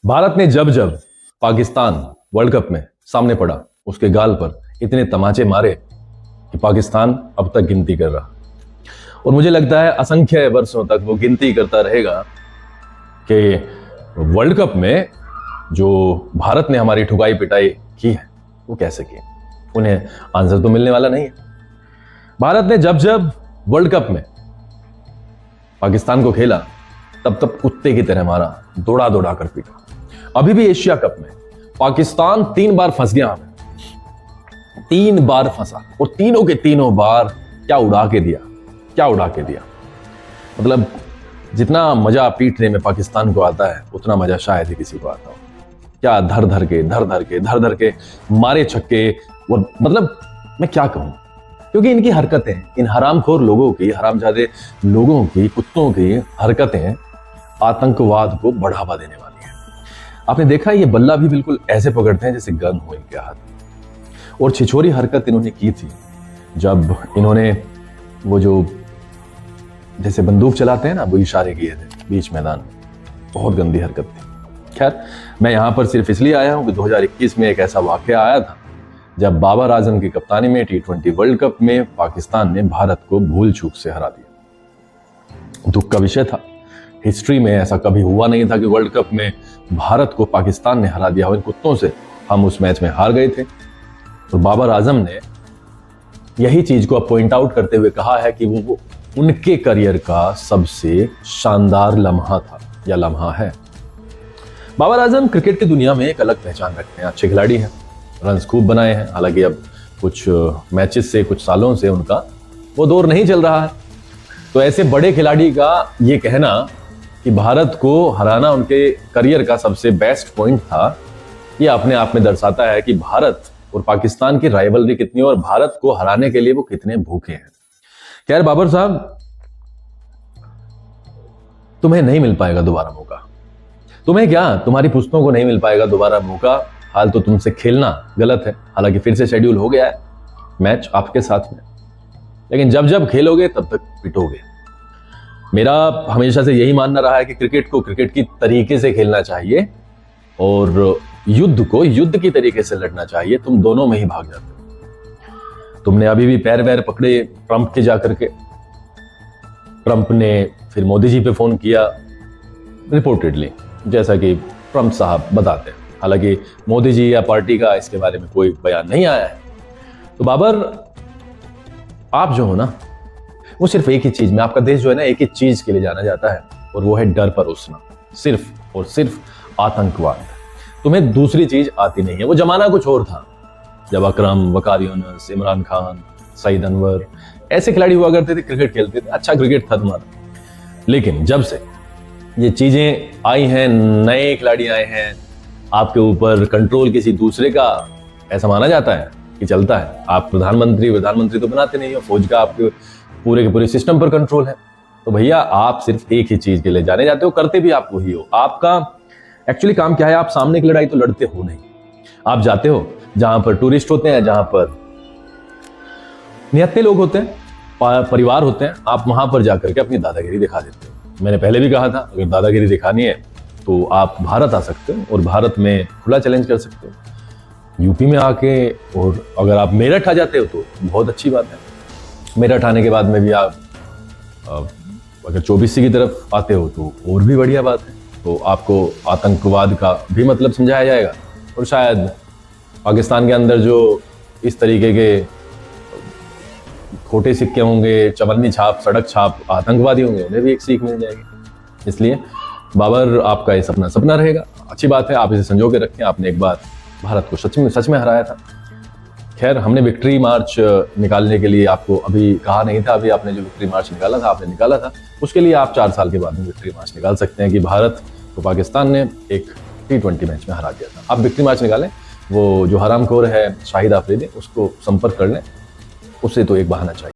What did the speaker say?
भारत ने जब जब पाकिस्तान वर्ल्ड कप में सामने पड़ा, उसके गाल पर इतने तमाचे मारे कि पाकिस्तान अब तक गिनती कर रहा। और मुझे लगता है असंख्य वर्षों तक वो गिनती करता रहेगा कि वर्ल्ड कप में जो भारत ने हमारी ठुकाई पिटाई की है वो कैसे की। उन्हें आंसर तो मिलने वाला नहीं है। भारत ने जब जब वर्ल्ड कप में पाकिस्तान को खेला तब तब कुत्ते की तरह मारा, दौड़ा दौड़ा कर पीटा। अभी भी एशिया कप में पाकिस्तान 3 बार फंस गया, 3 बार फंसा और तीनों के तीनों बार क्या उड़ा के दिया। मतलब जितना मजा पीटने में पाकिस्तान को आता है उतना मजा शायद ही किसी को आता हो। क्या धर धर के मारे छक्के। और मतलब मैं क्या कहूं, क्योंकि इनकी हरकतें, इन हरामखोर लोगों की, हरामजादे लोगों की, कुत्तों की हरकतें आतंकवाद को बढ़ावा देने वाली है। आपने देखा ये बल्ला भी बिल्कुल ऐसे पकड़ते हैं जैसे गन हो इनके हाथ। और छिछोरी हरकत इन्होंने की थी जब इन्होंने वो जो जैसे बंदूक चलाते हैं ना, वो इशारे किए थे बीच मैदान में। बहुत गंदी हरकत थी। खैर, मैं यहां पर सिर्फ इसलिए आया हूं कि 2021 में एक ऐसा वाकया आया था जब बाबर आजम की कप्तानी में T20 वर्ल्ड कप में पाकिस्तान ने भारत को भूल चूक से हरा दिया। दुख का विषय था। हिस्ट्री में ऐसा कभी हुआ नहीं था कि वर्ल्ड कप में भारत को पाकिस्तान ने हरा दिया हो। इन कुत्तों से हम उस मैच में हार गए थे। तो बाबर आजम ने यही चीज को अब पॉइंट आउट करते हुए कहा है कि वो उनके करियर का सबसे शानदार लम्हा था या लम्हा है। बाबर आजम क्रिकेट की दुनिया में एक अलग पहचान रखते हैं। अच्छे खिलाड़ी हैं, रन्स खूब बनाए हैं। हालांकि अब कुछ मैचेस से, कुछ सालों से उनका वो दौर नहीं चल रहा है। तो ऐसे बड़े खिलाड़ी का ये कहना कि भारत को हराना उनके करियर का सबसे बेस्ट पॉइंट था, ये अपने आप में दर्शाता है कि भारत और पाकिस्तान की राइवलरी कितनी और भारत को हराने के लिए वो कितने भूखे हैं। खैर बाबर साहब, तुम्हें नहीं मिल पाएगा दोबारा मौका। तुम्हें क्या, तुम्हारी पुश्तों को नहीं मिल पाएगा दोबारा मौका। हाल तो तुमसे खेलना गलत है। हालांकि फिर से शेड्यूल हो गया है मैच आपके साथ में, लेकिन जब जब खेलोगे तब तक पिटोगे। मेरा हमेशा से यही मानना रहा है कि क्रिकेट को क्रिकेट की तरीके से खेलना चाहिए और युद्ध को युद्ध की तरीके से लड़ना चाहिए। तुम दोनों में ही भाग जाते हो। तुमने अभी भी पैर वैर पकड़े ट्रंप के जाकर के। ट्रंप ने फिर मोदी जी पे फोन किया रिपोर्टेडली, जैसा कि ट्रंप साहब बताते हैं। हालांकि मोदी जी या पार्टी का इसके बारे में कोई बयान नहीं आया है। तो बाबर, आप जो हो ना, वो सिर्फ एक ही चीज में, आपका देश जो है ना, एक ही चीज के लिए जाना जाता है और वो है डर परोसना। सिर्फ और सिर्फ आतंकवाद। तुम्हें दूसरी चीज आती नहीं है। वो जमाना कुछ और था जब अकरम, वकार यूनुस, इमरान खान, सईद अनवर ऐसे खिलाड़ी हुआ करते थे, क्रिकेट खेलते थे, अच्छा क्रिकेट था तुम्हारा। लेकिन जब से ये चीजें आई हैं, नए खिलाड़ी आए हैं, आपके ऊपर कंट्रोल किसी दूसरे का ऐसा माना जाता है कि चलता है। आप प्रधानमंत्री तो बनाते नहीं हो, फौज का आपके पूरे के पूरे सिस्टम पर कंट्रोल है। तो भैया, आप सिर्फ एक ही चीज के लिए जाने जाते हो, करते भी आप वही हो। आपका एक्चुअली काम क्या है? आप सामने की लड़ाई तो लड़ते हो नहीं। आप जाते हो जहां पर टूरिस्ट होते हैं, जहां पर निहत्थे लोग होते हैं, परिवार होते हैं, आप वहां पर जाकर के अपनी दादागिरी दिखा देते हो। मैंने पहले भी कहा था, अगर दादागिरी दिखानी है तो आप भारत आ सकते हो और भारत में खुला चैलेंज कर सकते हो यूपी में आके। और अगर आप मेरठ आ जाते हो तो बहुत अच्छी बात है। मेरठ आने के बाद में भी आप अगर 24 की तरफ आते हो तो और भी बढ़िया बात है। तो आपको आतंकवाद का भी मतलब समझाया जाएगा और शायद पाकिस्तान के अंदर जो इस तरीके के खोटे सिक्के होंगे, चवन्नी छाप, सड़क छाप आतंकवादी होंगे, उन्हें भी एक सीख मिल जाएगी। इसलिए बाबर, आपका ये सपना रहेगा। अच्छी बात है, आप इसे संजो के रखें। आपने एक बार भारत को सच में हराया था। खैर, हमने विक्ट्री मार्च निकालने के लिए आपको अभी कहा नहीं था। अभी आपने जो विक्ट्री मार्च निकाला था, आपने निकाला था, उसके लिए आप 4 साल के बाद में विक्ट्री मार्च निकाल सकते हैं कि भारत को पाकिस्तान ने एक T20 मैच में हरा दिया था। आप विक्ट्री मार्च निकालें। वो जो हरामखोर है शाहिद आफरीदी, उसको संपर्क कर लें, उससे तो एक बहाना चाहिए।